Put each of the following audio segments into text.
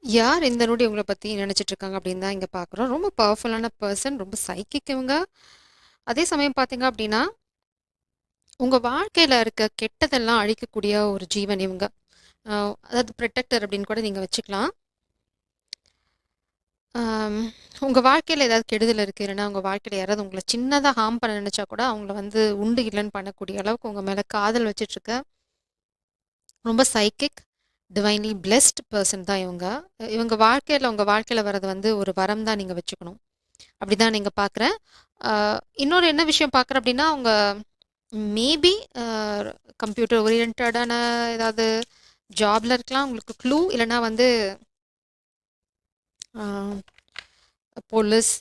யார் இந்த நொடி உங்கள பத்தி நினைச்சிட்டு இருக்காங்க அப்படின்னு தான் இங்க பார்க்குறோம். ரொம்ப பவர்ஃபுல்லான பெர்சன், ரொம்ப சைக்கிக் இவங்க. அதே சமயம் பார்த்தீங்க அப்படின்னா, உங்க வாழ்க்கையில இருக்க கெட்டதெல்லாம் அழிக்கக்கூடிய ஒரு ஜீவன் இவங்க. அ அதாவது புரொடெக்டர் அப்படின்னு கூட நீங்க வச்சுக்கலாம். அம் உங்க வாழ்க்கையில ஏதாவது கெடுதல் இருக்கு, இல்லைன்னா உங்க வாழ்க்கையில யாராவது உங்கள சின்னதா ஹார்ம் பண்ண நினைச்சா கூட, அவங்கள வந்து உண்டு இல்லைன்னு பண்ணக்கூடிய அளவுக்கு உங்க மேல காதல் வச்சுட்டு இருக்க ரொம்ப சைக்கிக், டிவைன்லி பிளெஸ்ட் பெர்சன் தான் இவங்க. இவங்க வாழ்க்கையில உங்க வாழ்க்கையில வர்றது வந்து ஒரு வரம் தான் நீங்க வச்சுக்கணும். அப்படிதான் நீங்க பார்க்குறேன். அ இன்னொரு என்ன விஷயம் பார்க்குறேன் அப்படின்னா, அவங்க மேபி அ கம்ப்யூட்டர் ஓரியன்டடான ஏதாவது ஜாப்ல இருக்கலாம். உங்களுக்கு க்ளூ இல்லன்னா வந்து அ police,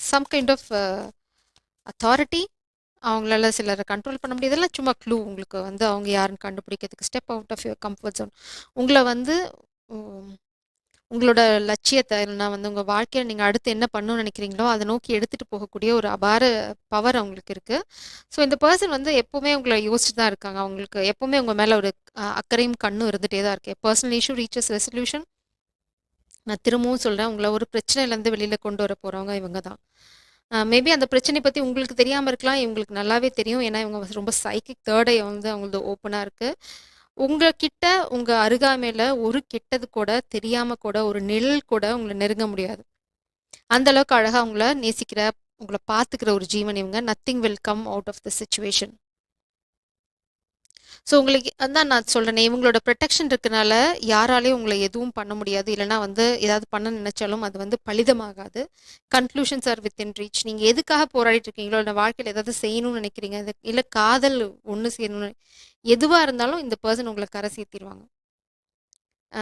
some kind of authority. அவங்களால சிலர கண்ட்ரோல் பண்ண முடியாது. இதெல்லாம் சும்மா க்ளூ உங்களுக்கு வந்து அவங்க யாருன்னு கண்டுபிடிக்கிறதுக்கு. Step out of your comfort zone. உங்கள வந்து ம் உங்களோட லட்சியத்த இல்லைன்னா வந்து உங்க வாழ்க்கையில நீங்க அடுத்து என்ன பண்ணணும்னு நினைக்கிறீங்களோ, அத நோக்கி எடுத்துட்டு போகக்கூடிய ஒரு அபார பவர் அவங்களுக்கு இருக்கு. ஸோ இந்த பெர்சன் வந்து எப்பவுமே உங்கள யோசிச்சுட்டு தான் இருக்காங்க. அவங்களுக்கு எப்பவுமே உங்க மேல ஒரு அக்கறையும் கண்ணும் இருந்துட்டே தான் இருக்கு. Personal issue reaches resolution. நான் திரும்பவும் சொல்றேன். உங்கள ஒரு பிரச்சனையிலேருந்து வெளியில கொண்டு வர போறவங்க இவங்க தான். மேபி அந்த பிரச்சனைய பத்தி உங்களுக்கு தெரியாம இருக்கலாம். இவங்களுக்கு நல்லாவே தெரியும். ஏன்னா இவங்க ரொம்ப சைக்கிக் தேர்ட் ஐ வந்து அவங்களது ஓப்பனா இருக்கு. உங்ககிட்ட உங்க அருகாமையில ஒரு கெட்டது கூட தெரியாம கூட ஒரு நிழல் கூட உங்கள நெருங்க முடியாது. அந்த அளவுக்கு அழகா உங்கள நேசிக்கிற, உங்கள பார்த்துக்கிற ஒரு ஜீவன் இவங்க. Nothing will come out of the situation. So உங்களுக்கு அதான் நான் சொல்றேனே, இவங்களோட புரொடெக்ஷன் இருக்கனால யாராலயும் உங்கள எதுவும் பண்ண முடியாது. இல்லன்னா வந்து ஏதாவது பண்ண நினைச்சாலும் அது வந்து பலிதமாகாது. Conclusions are within reach. நீங்க எதுக்காக போராடிட்டு இருக்கீங்களோ, இல்ல வாழ்க்கையில ஏதாவது செய்யணும்னு நினைக்கிறீங்க, இல்ல காதல் ஒண்ணு சேரணும்னு எதுவா இருந்தாலும் இந்த பெர்சன் உங்கள கரை சேர்த்திருவாங்க. அ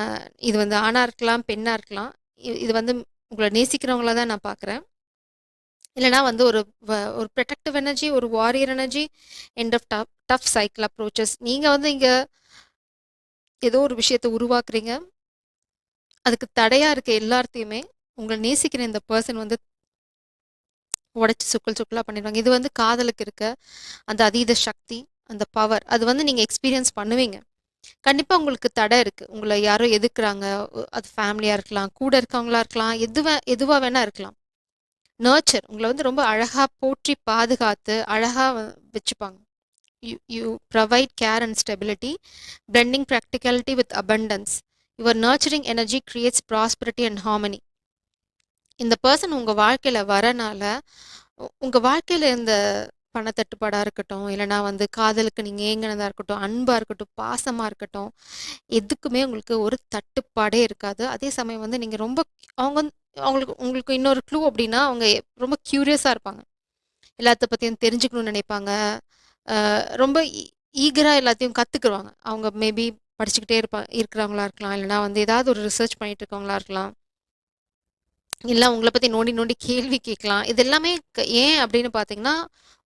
இது வந்து ஆணா இருக்கலாம், பெண்ணா இருக்கலாம். இது வந்து உங்கள நேசிக்கிறவங்கள தான் நான் பார்க்குறேன். இல்லன்னா வந்து ஒரு புரொடெக்டிவ் எனர்ஜி, ஒரு warrior energy, end of tough cycle approaches. நீங்க வந்து இங்க ஏதோ ஒரு விஷயத்த உருவாக்குறீங்க. அதுக்கு தடையா இருக்க எல்லாத்தையுமே உங்கள நேசிக்கிற இந்த பெர்சன் வந்து உடைச்சு சுக்குல் சுக்குலா பண்ணிடுவாங்க. இது வந்து காதலுக்கு இருக்க அந்த அதீத சக்தி, அந்த பவர். அது வந்து நீங்க எக்ஸ்பீரியன்ஸ் பண்ணுவீங்க. கண்டிப்பா உங்களுக்கு தடை இருக்கு. உங்கள யாரோ எதிர்க்கிறாங்க. அது ஃபேமிலியா இருக்கலாம், கூட இருக்கவங்களா இருக்கலாம், எதுவா வேணா இருக்கலாம். நர்ச்சர் உங்கள வந்து ரொம்ப அழகா போற்றி பாதுகாத்து, அழகா வச்சுப்பாங்க. You provide care and stability, blending practicality with abundance. Your nurturing energy creates prosperity and harmony. இந்த பெர்சன் உங்க வாழ்க்கையில வரனால, உங்க வாழ்க்கையில இந்த பணத்தட்டுப்பாடா இருக்கட்டும், இல்லன்னா வந்து காதலுக்கு நீங்க ஏங்குனதா இருக்கட்டும், அன்பா இருக்கட்டும், பாசமா இருக்கட்டும், எதுக்குமே உங்களுக்கு ஒரு தட்டுப்பாடே இருக்காது. அதே சமயம் வந்து நீங்க ரொம்ப அவங்க வந்து அவங்களுக்கு உங்களுக்கு இன்னொரு க்ளூ அப்படின்னா, அவங்க ரொம்ப கியூரியஸா இருப்பாங்க. எல்லாத்த பத்தியும் தெரிஞ்சுக்கணும்னு நினைப்பாங்க. ரொம்ப ஈகரா எல்லாத்தையும் கத்துக்குருவாங்க. அவங்க மேபி படிச்சுக்கிட்டே இருக்கிறவங்களா இருக்கலாம். இல்லன்னா வந்து ஏதாவது ஒரு ரிசர்ச் பண்ணிட்டு இருக்கவங்களா இருக்கலாம். இல்ல உங்கள பத்தி நோண்டி நோண்டி கேள்வி கேட்கலாம். இது எல்லாமே ஏன் அப்படின்னு பார்த்தீங்கன்னா,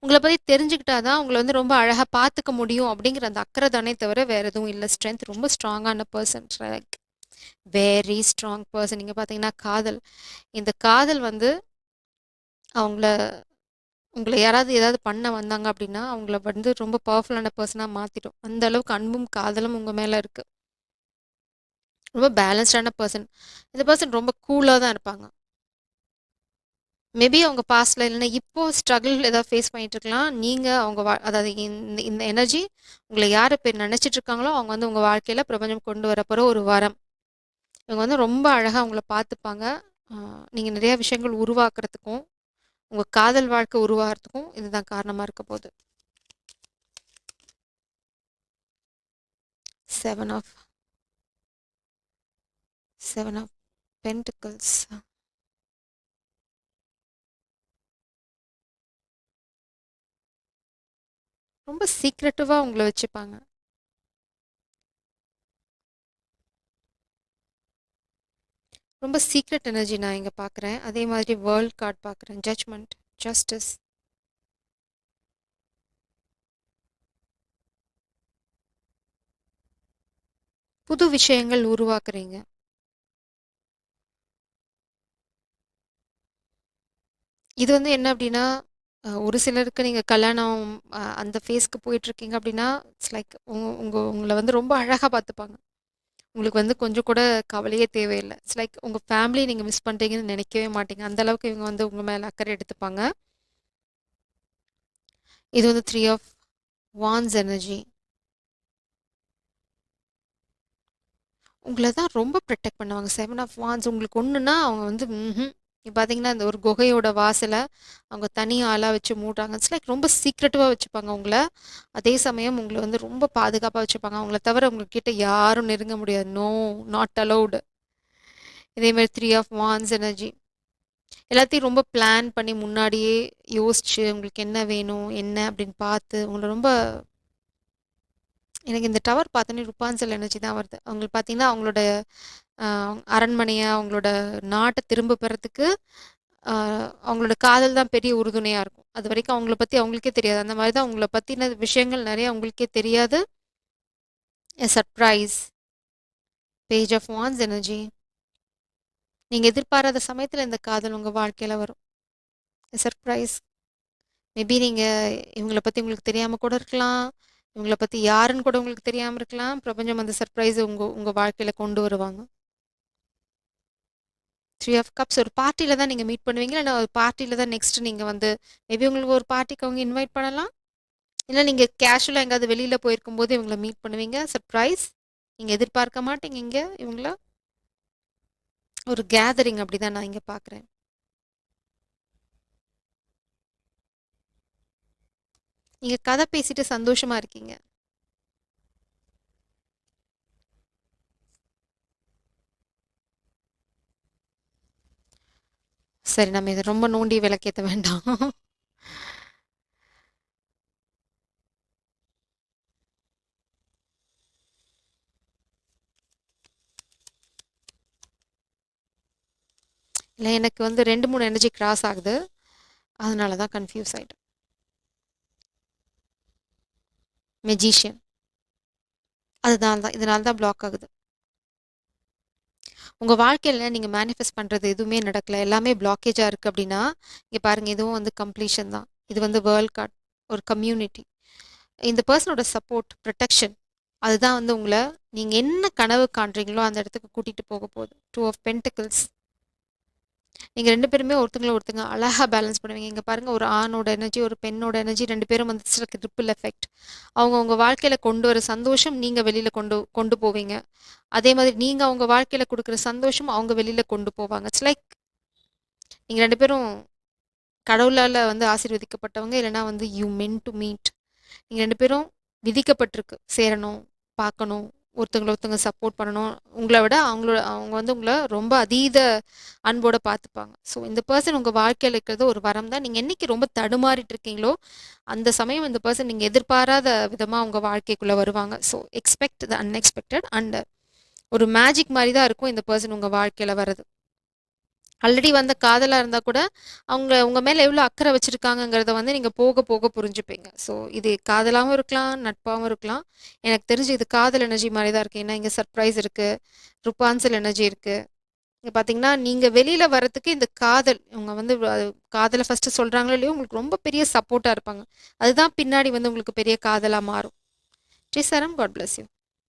உங்கள பத்தி தெரிஞ்சுக்கிட்டா தான் உங்கள வந்து ரொம்ப அழகா பார்த்துக்க முடியும் அப்படிங்கிற அந்த அக்கறை தானே தவிர வேற எதுவும் இல்ல. ஸ்ட்ரென்த் ரொம்ப ஸ்ட்ராங்கான person. Like very strong person. நீங்க பார்த்தீங்கன்னா காதல். இந்த காதல் வந்து அவங்கள உங்கள யாராவது ஏதாவது பண்ண வந்தாங்க அப்படின்னா, அவங்கள வந்து ரொம்ப பவர்ஃபுல்லான பெர்சனா மாத்திடும். அந்த அளவுக்கு அன்பும், காதலும் உங்க மேல இருக்கு. ரொம்ப பேலன்ஸ்டான பெர்சன். இந்த பெர்சன் ரொம்ப கூலா தான் இருப்பாங்க. மேபி அவங்க பாஸ்ட்ல இல்லைன்னா இப்போ ஸ்ட்ரகிள் ஏதாவது ஃபேஸ் பண்ணிட்டு இருக்கலாம். நீங்க அவங்க அதாவது இந்த இந்த எனர்ஜி உங்கள யார் இப்ப நினைச்சிட்டு இருக்காங்களோ, அவங்க வந்து உங்க வாழ்க்கையில பிரபஞ்சம் கொண்டு வரப்போற ஒரு வரம். இவங்க வந்து ரொம்ப அழகா உங்கள பார்த்துப்பாங்க. ஆ நீங்க நிறைய விஷயங்கள் உருவாக்குறதுக்கும், உங்க காதல் வாழ்க்கை உருவாகுறதுக்கும் இதுதான் காரணமா இருக்க போகுது. 7 ஆஃப் 7 ஆஃப் பென்டிகிள்ஸ். ரொம்ப சீக்ரெட்டிவா உங்கள வச்சுப்பாங்க. ரொம்ப சீக்ரெட் எனர்ஜி நான் இங்க பார்க்குறேன். அதே மாதிரி வேர்ல்ட் கார்ட் பார்க்குறேன். Judgement, justice. புது விஷயங்கள் உருவாக்குறீங்க. இது வந்து என்ன அப்டின்னா, ஒரு சிலருக்கு நீங்க கல்யாணம் அந்த ஃபேஸ்க்கு போயிட்டுருக்கீங்க அப்டின்னா, இட்ஸ் லைக் உங்கள வந்து ரொம்ப அழகா பார்த்துப்பாங்க. உங்களுக்கு வந்து கொஞ்சம் கூட கவலையே தேவையில்ல. இட்ஸ் லைக் உங்க ஃபேமிலிய நீங்க மிஸ் பண்றீங்கன்னு நெனைக்கவே மாட்டீங்க. அந்த அளவுக்கு இவங்க வந்து உங்க மேல அக்கறை எடுத்துப்பாங்க. இது வந்து 3 ஆஃப் வாண்ட்ஸ் எனர்ஜி. உங்கள தான் ரொம்ப புரொடெக்ட் பண்ணுவாங்க. 7 ஆஃப் வாண்ட்ஸ் உங்களுக்கு ஒண்ணுன்னா அவங்க வந்து இப்ப பார்த்தீங்கன்னா, இந்த ஒரு குகையோட வாசல அவங்க தனி ஆளா வச்சு மூடுறாங்க. இட்ஸ் லைக் ரொம்ப சீக்ரெட்டிவா வச்சுப்பாங்க உங்கள. அதே சமயம் உங்கள வந்து ரொம்ப பாதுகாப்பா வச்சுப்பாங்க. அவங்கள தவிர உங்ககிட்ட யாரும் நெருங்க முடியாது. No, not allowed. இதே மாரி 3 ஆஃப் வாண்ட்ஸ் எனர்ஜி. எல்லாத்தையும் ரொம்ப பிளான் பண்ணி முன்னாடியே யோசிச்சு, உங்களுக்கு என்ன வேணும்? என்ன அப்படின்னு பார்த்து, உங்கள ரொம்ப எனக்கு இந்த டவர் பார்த்தோனே ருப்பான்சல் எனர்ஜி தான் வருது. அவங்களுக்கு பார்த்தீங்கன்னா, அவங்களோட அ அரண்மனைய, அவங்களோட நாட்ட திரும்ப பெறத்துக்கு, அ அவங்களோட காதல் தான் பெரிய உறுதுணையா இருக்கும். அதுவரைக்கும் அவங்கள பத்தி அவங்களுக்கே தெரியாது. அந்த மாரி தான் உங்கள பத்தின விஷயங்கள் நெறைய அவங்களுக்கே தெரியாது. A surprise. Page of wands energy. நீங்க எதிர்பாராத சமயத்துல இந்த காதல் உங்க வாழ்க்கையில வரும். எ சர்ப்ரைஸ். மேபி நீங்க இவங்கள பத்தி உங்களுக்கு தெரியாம கூட இருக்கலாம். இவங்கள பத்தி யாருன்னு கூட உங்களுக்கு தெரியாம இருக்கலாம். பிரபஞ்சம் அந்த சர்ப்ரைஸ உங்க உங்க வாழ்க்கையில கொண்டு வருவாங்க. 3 ஆஃப் கப்ஸ் ஒரு பார்ட்டில தான் நீங்க மீட் பண்ணுவீங்களா? இல்ல ஒரு பார்ட்டில தான் நெக்ஸ்ட் நீங்க வந்து மேபி உங்களுக்கு ஒரு பார்ட்டிக்கு அவங்க இன்வைட் பண்ணலாம். இல்ல நீங்க கேஷுவலா எங்கேயாவது வெளியில போயிருக்கும்போது இவங்கள மீட் பண்ணுவீங்க. சர்ப்ரைஸ். நீங்க எதிர்பார்க்க மாட்டீங்க இங்க இவங்கள. ஒரு கேதரிங் அப்படிதான் நான் இங்க பார்க்குறேன். நீங்க கதை பேசிட்டு சந்தோஷமா இருக்கீங்க. சரி நம்ம இத ரொம்ப நோண்டி விளக்கேத்த வேண்டாம். இல்ல எனக்கு வந்து 2, 3 எனர்ஜி கிராஸ் ஆகுது. அதனால தான் கன்ஃப்யூஸ் ஆயிட்டேன். மெஜிஷியன். இதனால தான் பிளாக் ஆகுது. உங்க வாழ்க்கையில நீங்க மேனிஃபெஸ்ட் பண்றது எதுவுமே நடக்கல. எல்லாமே பிளாக்கேஜா இருக்கு அப்படின்னா, இங்க பாருங்க இதுவும் வந்து கம்ப்ளீஷன் தான். இது வந்து வேர்ல்ட் கார்ட். ஒரு கம்யூனிட்டி. இந்த பெர்சனோட சப்போர்ட், புரொடெக்ஷன் அதுதான் வந்து உங்கள நீங்க என்ன கனவு காண்றீங்களோ அந்த இடத்துக்கு கூட்டிட்டு போக போகுது. 2 ஆஃப் பென்டிகிள்ஸ். நீங்க 2 பேருமே ஒருத்தங்கள ஒருத்தங்க அழகா பேலன்ஸ் பண்ணுவீங்க. இங்க பாருங்க ஒரு ஆணோட எனர்ஜி, ஒரு பெண்ணோட எனர்ஜி 2 பேரும் வந்து ரிப்பிள் எஃபெக்ட். அவங்க உங்க வாழ்க்கையில கொண்டு வர சந்தோஷம் நீங்க வெளியில கொண்டு கொண்டு போவீங்க. அதே மாதிரி நீங்க அவங்க வாழ்க்கையில குடுக்குற சந்தோஷம் அவங்க வெளியில கொண்டு போவாங்க. இட்ஸ் லைக் நீங்க 2 பேரும் கடவுளால வந்து ஆசீர்வதிக்கப்பட்டவங்க. இல்லன்னா வந்து யூ மென்ட் டூ மீட். நீங்க 2 பேரும் விதிக்கப்பட்டிருக்கு. சேரணும், பார்க்கணும், ஒருத்தங்கள ஒருத்தங்க சப்போர்ட் பண்ணணும். உங்கள விட அவங்க வந்து உங்கள ரொம்ப அதீத அன்போட பார்த்துப்பாங்க. ஸோ இந்த பெர்சன் உங்க வாழ்க்கையில இருக்கிறது ஒரு வரம் தான். நீங்க என்னைக்கு ரொம்ப தடுமாறிட்டு இருக்கீங்களோ, அந்த சமயம் இந்த பெர்சன் நீங்க எதிர்பாராத விதமா உங்க வாழ்க்கைக்குள்ள வருவாங்க. So expect the unexpected and ஒரு மேஜிக் மாரி தான் இருக்கும் இந்த பெர்சன் உங்க வாழ்க்கையில வர்றது. ஆல்ரெடி வந்த காதலா இருந்தா கூட, அவங்க உங்க மேல எவ்வளோ அக்கறை வச்சிருக்காங்கங்கிறத வந்து நீங்க போக போக புரிஞ்சுப்பீங்க. ஸோ இது காதலாவும் இருக்கலாம், நட்பாவும் இருக்கலாம். எனக்கு தெரிஞ்சு இது காதல் எனர்ஜி மாரி தான் இருக்கு. ஏன்னா இங்க சர்ப்ரைஸ் இருக்கு, ருப்பான்சல் எனர்ஜி இருக்கு. இங்க பார்த்தீங்கன்னா, நீங்க வெளியில வரதுக்கு இந்த காதல் இவங்க வந்து காதல ஃபர்ஸ்ட்டு சொல்றாங்களோ இல்லையோ, உங்களுக்கு ரொம்ப பெரிய சப்போர்ட்டா இருப்பாங்க. அதுதான் பின்னாடி வந்து உங்களுக்கு பெரிய காதலா மாறும். ஸ்ரீ சரம் காட் பிளஸ் யூ.